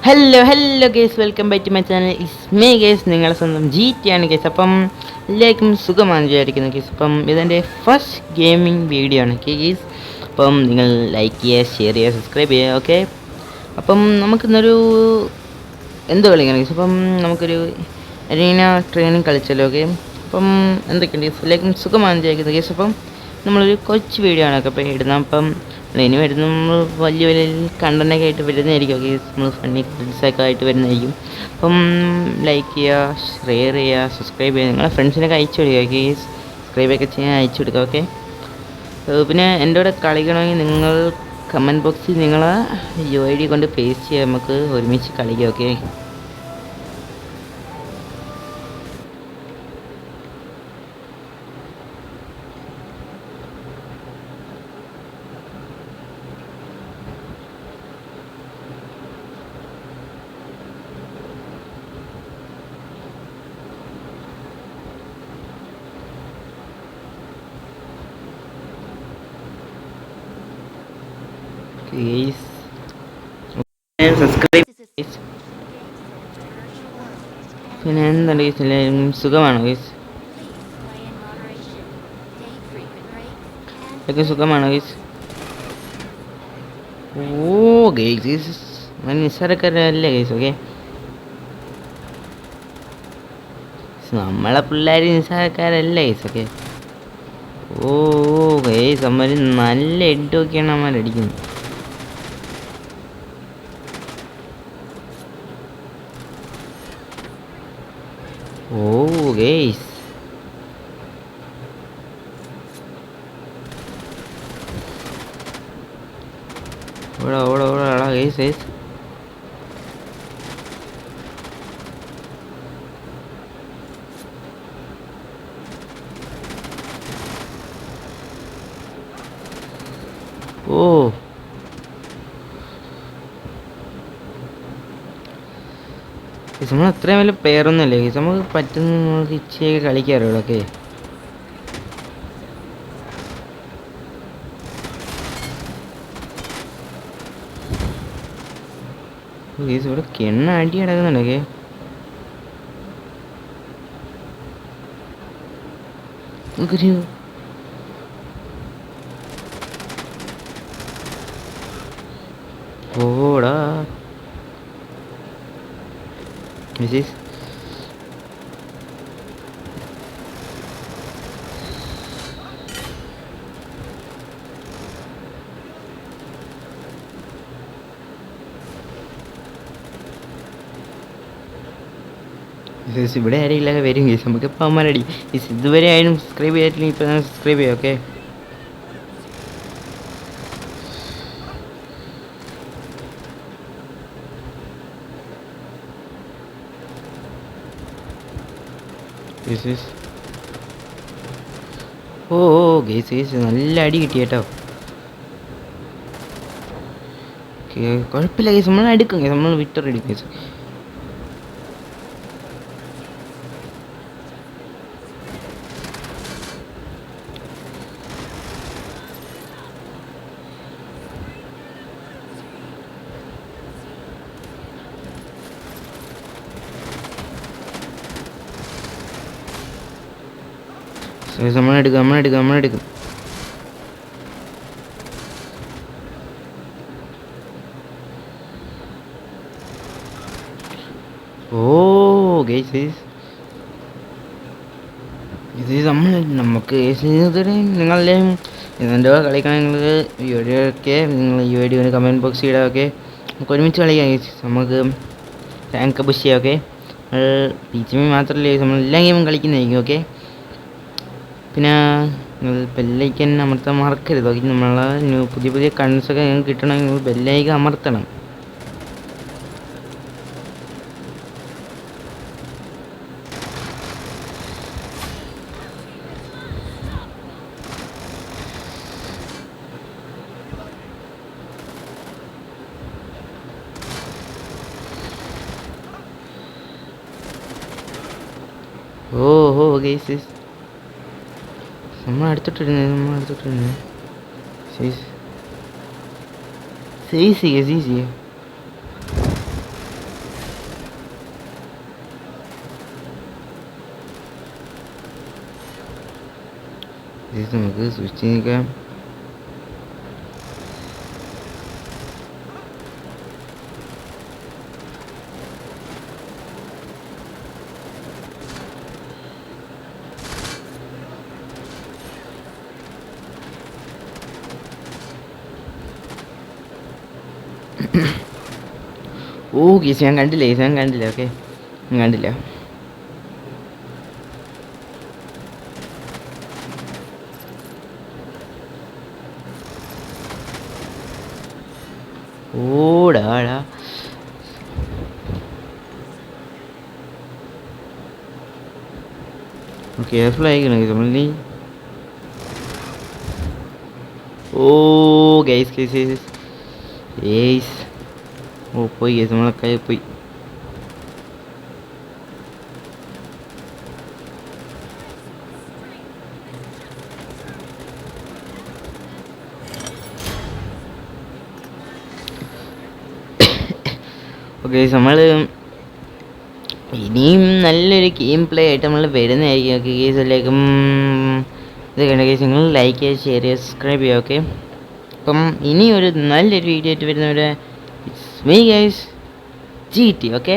Hello guys, welcome back to my channel. ഇസ് മേ guys, നിങ്ങളെ സ്വന്തം GT ആണ് ഗേസ്. അപ്പം എല്ലാവർക്കും സുഖമാണ് വിചാരിക്കുന്നു ഗേസ്. അപ്പം ഇതെൻ്റെ ഫസ്റ്റ് ഗെയിമിംഗ് വീഡിയോ ആണ് ഗേസ്. അപ്പം നിങ്ങൾ ലൈക്ക് ചെയ്യുക, ഷെയർ ചെയ്യുക, സബ്സ്ക്രൈബ് ചെയ്യുക. ഓക്കെ, അപ്പം നമുക്കിന്നൊരു എന്ത് കളിക്കണം ഗേസ്. അപ്പം നമുക്കൊരു അരീന ട്രെയിനിങ് കളിച്ചല്ലോ. ഓക്കെ, അപ്പം എന്തൊക്കെയുണ്ട് ഗേസ്, എല്ലാവർക്കും സുഖമാണ് വിചാരിക്കുന്നത് ഗേസ്. അപ്പം നമ്മളൊരു കൊച്ചു വീഡിയോ ആണ് ഒക്കെ അപ്പം ഇടുന്നത്. അപ്പം ഇനി വരുന്ന നമ്മൾ വലിയ വലിയ കണ്ടൻ്റൊക്കെ ആയിട്ട് വരുന്നതായിരിക്കും. ഓക്കെ, നമ്മൾ ഫണ്ണി ക്ലിപ്സൊക്കെ ആയിട്ട് വരുന്നതായിരിക്കും. അപ്പം ലൈക്ക് ചെയ്യുക, ഷെയർ ചെയ്യുക, സബ്സ്ക്രൈബ് ചെയ്യുക, നിങ്ങളെ ഫ്രണ്ട്സിനൊക്കെ അയച്ചു കൊടുക്കുക. ഓക്കെ, സബ്സ്ക്രൈബൊക്കെ ചെയ്യാൻ അയച്ചു കൊടുക്കുക. ഓക്കെ, പിന്നെ എൻ്റെ കൂടെ കളിക്കണമെങ്കിൽ നിങ്ങൾ കമൻറ്റ് ബോക്സിൽ നിങ്ങളെ UID കൊണ്ട് പേസ്റ്റ് ചെയ്യുക, നമുക്ക് ഒരുമിച്ച് കളിക്കാം. Okay, subscribe. പിന്നെ എന്താണ് ഗൈസ്, എല്ലാവരും സുഖമാണോ ഗൈസ്? ഒക്കെ സുഖമാണോ ഗൈസ്? ഓ ഗൈസ്, നിസ്സാരക്കാരല്ലേ ഗൈസ്? ഓക്കെ, നമ്മളെ പിള്ളേർ നിസ്സാരക്കാരല്ല ഗൈസ്. ഓക്കെ, ഓ ഗൈസ്, അമ്മ നല്ല എഡൊക്കെയാണ് അമ്മരടിക്കുന്നത്. ഓ ഗൈസ്, ഓടാ ഓടാ ഓടാ ഗൈസ് ഗൈസ്. ഓ നമ്മൾ അത്രയും വലിയ പ്ലെയറൊന്നും അല്ലേ ഗൈസ്, നമുക്ക് പറ്റുന്ന നമുക്ക് ഇച്ചിരി കളിക്കാറുള്ളൂ. ഓക്കെ, ഗൈസ് ഇവിടെ കിണ്ണ അടി കിടക്കുന്നുണ്ടൊക്കെ. നമുക്കൊരു ഓടാ മിസ്സീസ്. ഇവിടെ ആരെയില്ലാതെ വരും ഗൈസ്, നമുക്ക് ഇപ്പം അമ്മരടി. ഇതുവരെ ആയാലും സബ്സ്ക്രൈബ് ചെയ്തിട്ടില്ലെങ്കിൽ ഇപ്പം സബ്സ്ക്രൈബ് ചെയ്യാം. ഓക്കെ, ഓ ഗേസ് ഗേസ് നല്ല അടി കിട്ടി കേട്ടോ. കുഴപ്പമില്ല ഗേസ്, നമ്മൾ എടുക്കും ഗേസ്, നമ്മൾ വിക്ടർ എടുക്കും ഗേസ്. നമ്മളെടുക്കും. ഓ ഗേസ് ഇത് നമുക്ക് നിങ്ങളെല്ലാം എൻ്റെ കളിക്കണമെങ്കിൽ വീഡിയോയൊക്കെ നിങ്ങൾ UID കമൻറ്റ് ബോക്സിൽ ഇടാം. ഓക്കെ, നമുക്ക് ഒരുമിച്ച് കളിക്കാം ഗേസ്, നമുക്ക് റാങ്ക് പുഷ് ചെയ്യാം. ഓക്കെ, PGM മാത്രമല്ലേ നമ്മൾ എല്ലാ ഗെയിമും കളിക്കുന്നതായിരിക്കും. ഓക്കെ, പിന്നെ നിങ്ങൾ ബെല്ലൈക്കൻ അമർത്താൻ മറക്കരുത്. ഓക്കെ, നമ്മളെ പുതിയ കണ്ടൻസൊക്കെ നിങ്ങൾക്ക് കിട്ടണമെങ്കിൽ നിങ്ങൾ ബെല്ലൈക്കൻ അമർത്തണം. ഓഹോ ഗൈസ്, നമ്മൾ അടുത്തിട്ടിരുന്നേ സീസി. കേസ് നമുക്ക് സൂക്ഷിച്ച് നിൽക്കാം. ഓ കേസ് ഞാൻ കണ്ടില്ല, ഓക്കെ ഞാൻ കണ്ടില്ല. ഓടാടാ കെയർഫുൾ ആയിരിക്കണം നമ്മളീ. ഓ ഗൈസ് ഓ പോയി ഗൈസ്, നമ്മളെ കൈ പോയി. ഓക്കെ നമ്മൾ ഇനിയും നല്ലൊരു ഗെയിം പ്ലേ ആയിട്ട് നമ്മൾ വരുന്നതായിരിക്കും. ഓക്കെ കേസിലേക്കും ഇത് കണ്ട കേസ് നിങ്ങൾ ലൈക്ക് ചെയ്യുക, ഷെയർ ചെയ്യുക, സബ്സ്ക്രൈബ് ചെയ്യുക. ഓക്കെ അപ്പം ഇനി ഒരു നല്ലൊരു വീഡിയോ ആയിട്ട് വരുന്നവരെ it's me guys GT. Okay.